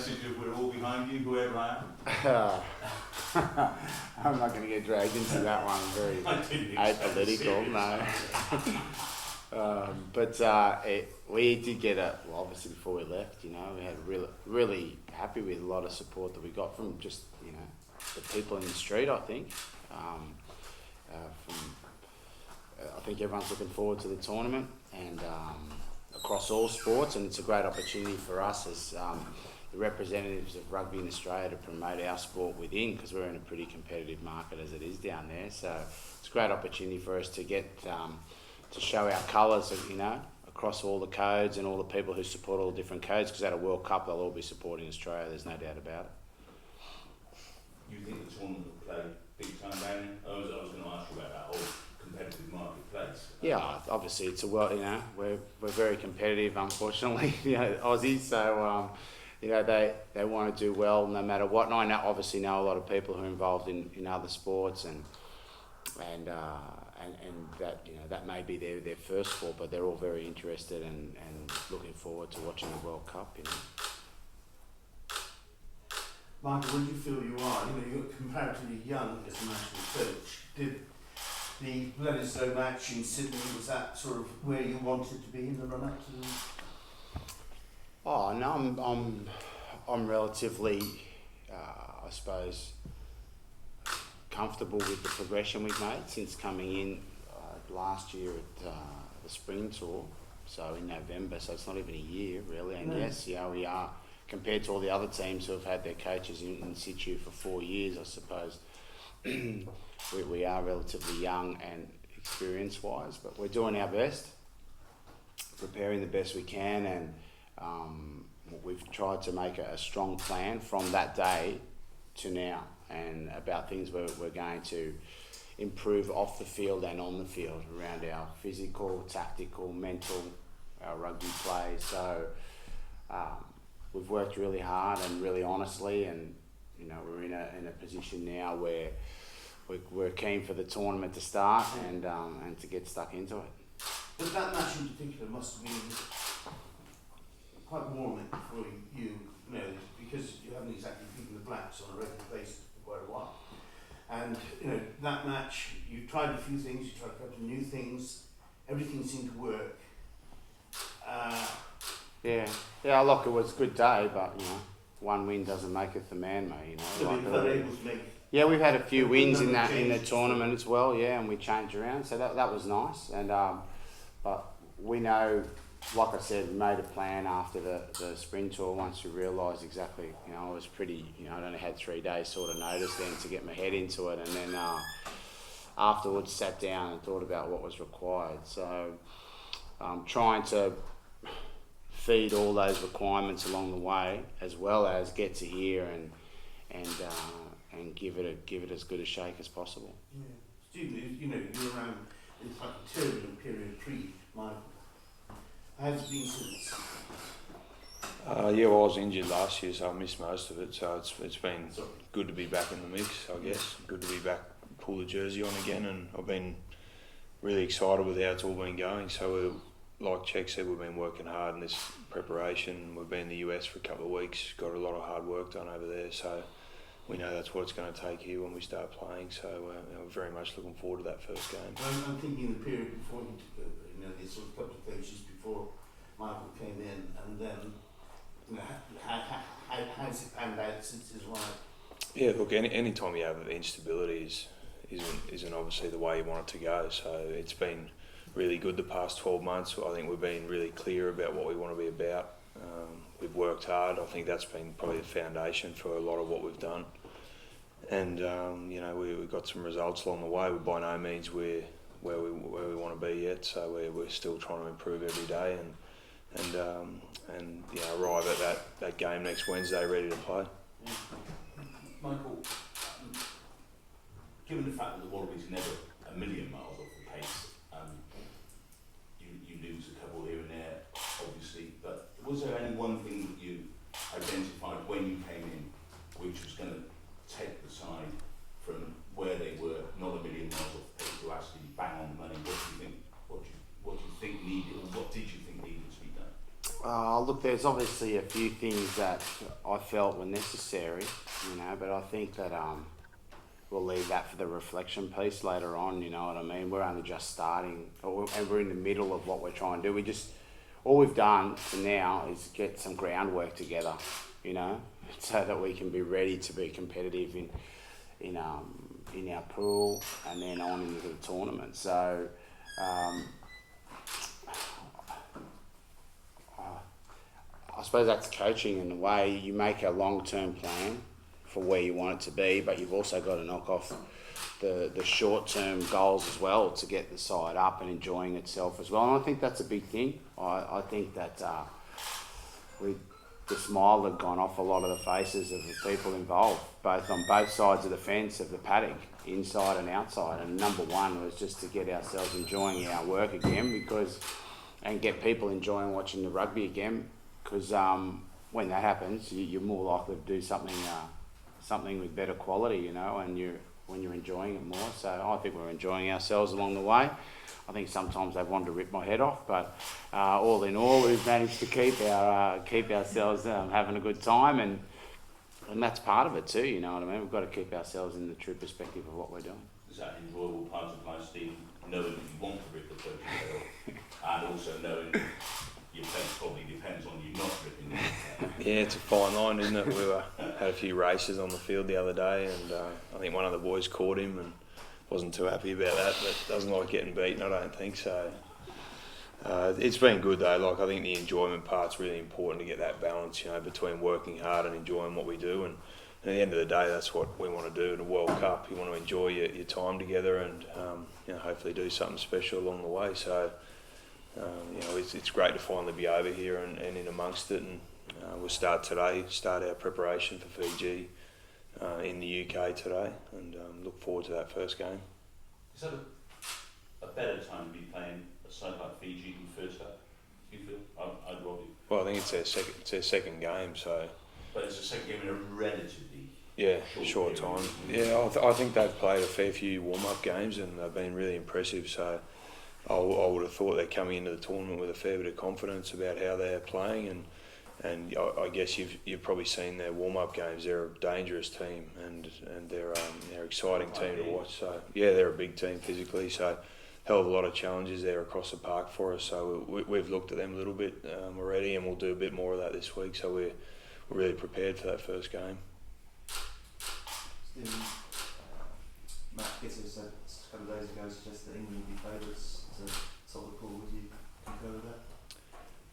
message of we're all behind you, whoever I am? I'm not going to get dragged into that one. Very apolitical, no. We did get obviously before we left, we had really happy with a lot of support that we got from just, the people in the street, I think. I think everyone's looking forward to the tournament and across all sports, and it's a great opportunity for us as the representatives of rugby in Australia to promote our sport within, because we're in a pretty competitive market as it is down there. So it's a great opportunity for us to get to show our colours, across all the codes and all the people who support all the different codes, because at a World Cup they'll all be supporting Australia, there's no doubt about it. You think the tournament will play big time down there? I was going to ask you about that whole competitive marketplace. Yeah, obviously it's we're very competitive, unfortunately, Aussies, so they want to do well no matter what. And I obviously know a lot of people who are involved in other sports and that that may be their first sport, but they're all very interested and looking forward to watching the World Cup. Michael, when do you feel you are? You're comparatively young as a national coach. Did the Bledisloe match in Sydney, was that sort of where you wanted to be in the run-up to the... Oh no, I'm relatively, I suppose, comfortable with the progression we've made since coming in last year at the spring tour, so in November. So it's not even a year really. And no. Yes, we are, compared to all the other teams who have had their coaches in situ for 4 years, I suppose. we are relatively young and experience-wise, but we're doing our best, preparing the best we can, and we've tried to make a strong plan from that day to now, and about things we're going to improve off the field and on the field around our physical, tactical, mental, our rugby play. So we've worked really hard and really honestly, and we're in a position now where we're keen for the tournament to start and to get stuck into it. But that match in particular must have been quite warming for you, because you haven't exactly beaten the Blacks on a regular basis for quite a while. And that match, you tried a few things, you tried a couple of new things, everything seemed to work. Look, it was a good day, but one win doesn't maketh the man, mate. We've had a few wins in the tournament as well, and we changed around, so that was nice. And but we know, like I said, we made a plan after the spring tour. Once we realised exactly, I was pretty, I only had 3 days sort of notice then to get my head into it, and then afterwards sat down and thought about what was required. So trying to feed all those requirements along the way, as well as get to here and give it as good a shake as possible. Yeah. Steve, you're around in quite a turbulent period pre-Michael. How's it been since? I was injured last year, so I missed most of it. So it's been good to be back in the mix, I guess. Good to be back, pull the jersey on again, and I've been really excited with how it's all been going. So like Cheik said, we've been working hard in this preparation. We've been in the US for a couple of weeks, got a lot of hard work done over there. So we know that's what it's going to take here when we start playing. So we're very much looking forward to that first game. I'm thinking the period before you took over, the sort of couple of coaches before Michael came in, and then how's it panned out since his arrival? Yeah, look, any time you have instability isn't obviously the way you want it to go. So it's been really good the past 12 months. I think we've been really clear about what we want to be about. We've worked hard. I think that's been probably the foundation for a lot of what we've done. And we've got some results along the way. We're by no means where we want to be yet. So we're still trying to improve every day and arrive at that game next Wednesday ready to play. Yeah. Michael, given the fact that the Wallabies are never a million miles off the pace, you lose a couple here and there, obviously, but was there any one thing that you identified when you came in which was going to take the side from where they were, not a million miles off the pace, to actually bang on the money? What do you think needed, or what did you think needed to be done? Look, there's obviously a few things that I felt were necessary, but I think that we'll leave that for the reflection piece later on, you know what I mean? We're only just starting, and we're in the middle of what we're trying to do. All we've done for now is get some groundwork together, so that we can be ready to be competitive in our pool and then on into the tournament. So, I suppose that's coaching in a way. You make a long-term plan for where you want it to be, but you've also got to knock off the short-term goals as well to get the side up and enjoying itself as well. And I think that's a big thing. I think that the smile had gone off a lot of the faces of the people involved, both on both sides of the fence of the paddock, inside and outside. And number one was just to get ourselves enjoying our work again, and get people enjoying watching the rugby again. Because when that happens, you're more likely to do something with better quality, and when you're enjoying it more. So I think we're enjoying ourselves along the way. I think sometimes they've wanted to rip my head off, but all in all, we've managed to keep ourselves having a good time, and that's part of it too. You know what I mean? We've got to keep ourselves in the true perspective of what we're doing. Is that enjoyable part of life, Steve? Knowing that you want to rip the coach's head off, and also knowing your place probably depends on you not ripping it. Yeah, it's a fine line, isn't it? We had a few races on the field the other day, and I think one of the boys caught him and wasn't too happy about that, but doesn't like getting beaten, I don't think so. It's been good though. Like, I think the enjoyment part's really important to get that balance, between working hard and enjoying what we do. And at the end of the day, that's what we want to do in the World Cup. You want to enjoy your time together and hopefully do something special along the way. So it's great to finally be over here and in amongst it. And we'll start our preparation for Fiji in the UK today, and look forward to that first game. Is that a better time to be playing a side like Fiji than first up? Do you feel? I'd rather. Well, I think it's their second game, so. But it's a second game in a relatively short time. Yeah, I think they've played a fair few warm-up games and they've been really impressive. So I would have thought they're coming into the tournament with a fair bit of confidence about how they're playing, and I guess you've probably seen their warm-up games. They're a dangerous team, and they're an exciting team to watch. So yeah, they're a big team physically. So hell of a lot of challenges there across the park for us. So we've looked at them a little bit already, and we'll do a bit more of that this week. So we're really prepared for that first game. Matt Gitter said a couple of days ago suggested that England would be favourites to top the pool. Would you concur with that?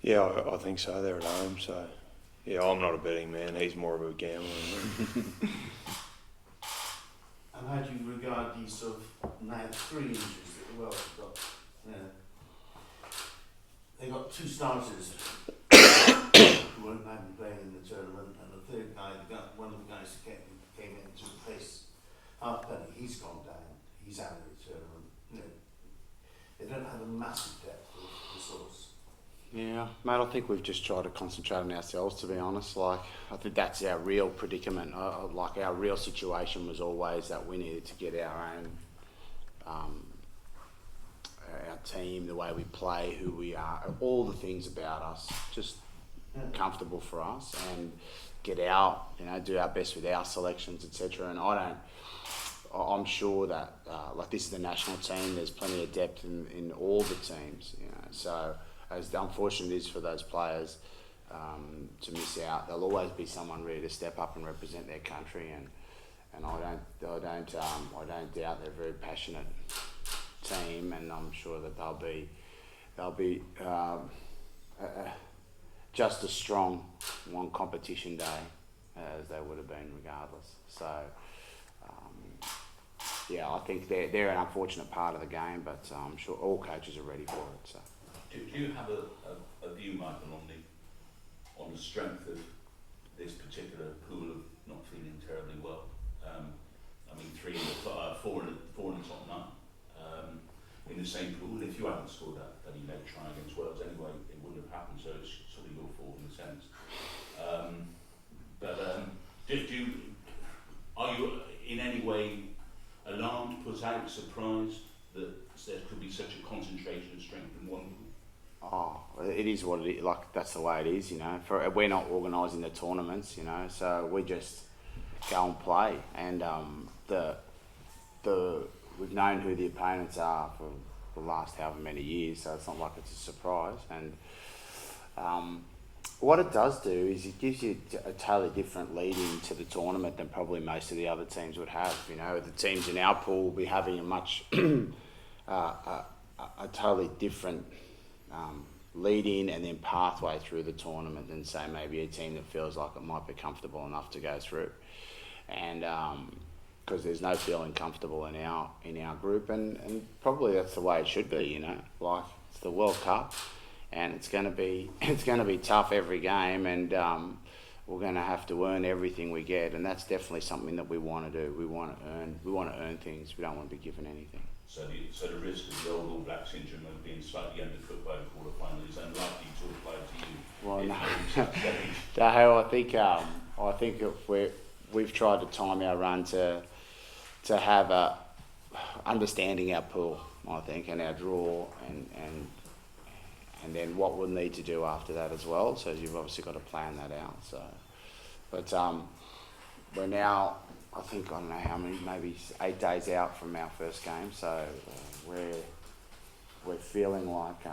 Yeah, I think so. They're at home, so yeah, I'm not a betting man. He's more of a gambler. And how do you regard these sort of now 3 injuries that the Welsh have got? They got 2 starters who won't now be playing in the tournament, and the third guy, one of the guys who came in to replace Halfpenny, he's gone down. He's out of the tournament. They don't have a massive depth of resource. Yeah, mate, I think we've just tried to concentrate on ourselves, to be honest. Like, I think that's our real predicament. Our real situation was always that we needed to get our own, our team, the way we play, who we are, all the things about us, just comfortable for us, and get out, do our best with our selections, etc. And I'm sure that, this is the national team, there's plenty of depth in all the teams, so as unfortunate it is for those players to miss out, there'll always be someone ready to step up and represent their country, and I don't doubt they're a very passionate team, and I'm sure that they'll be just as strong one competition day as they would have been regardless. So I think they're an unfortunate part of the game, but I'm sure all coaches are ready for it. So. Do you have a view, Michael, on the strength of this particular pool of not feeling terribly well? 4 in the top 9 in the same pool. If you hadn't scored that you made try against Wales anyway, it wouldn't have happened. So it's sort of your fault in a sense. Are you in any way alarmed, put out, surprised that there could be such a concentration of strength in one pool? Oh, it is what it is. Like, that's the way it is, you know. We're not organising the tournaments, you know, so we just go and play. And we've known who the opponents are for the last however many years, so it's not like it's a surprise. And what it does do is it gives you a totally different lead into the tournament than probably most of the other teams would have. You know, the teams in our pool will be having a much a totally different lead in and then pathway through the tournament than, say, maybe a team that feels like it might be comfortable enough to go through. And because there's no feeling comfortable in our group, and probably that's the way it should be, you know. Like, it's the World Cup, and it's going to be tough every game, and we're going to have to earn everything we get, and that's definitely something that we want to do. We want to earn things. We don't want to be given anything. So the risk of the old All Black syndrome of being slightly undercooked by the quarterfinal is unlikely to apply to you. Well, no. No, I think if we've tried to time our run to have a understanding our pool, I think, and our draw, and then what we'll need to do after that as well. So you've obviously got to plan that out. So, but we're now, I think, I don't know how many, maybe 8 days out from our first game. So we're feeling like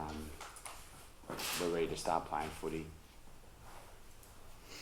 we're ready to start playing footy.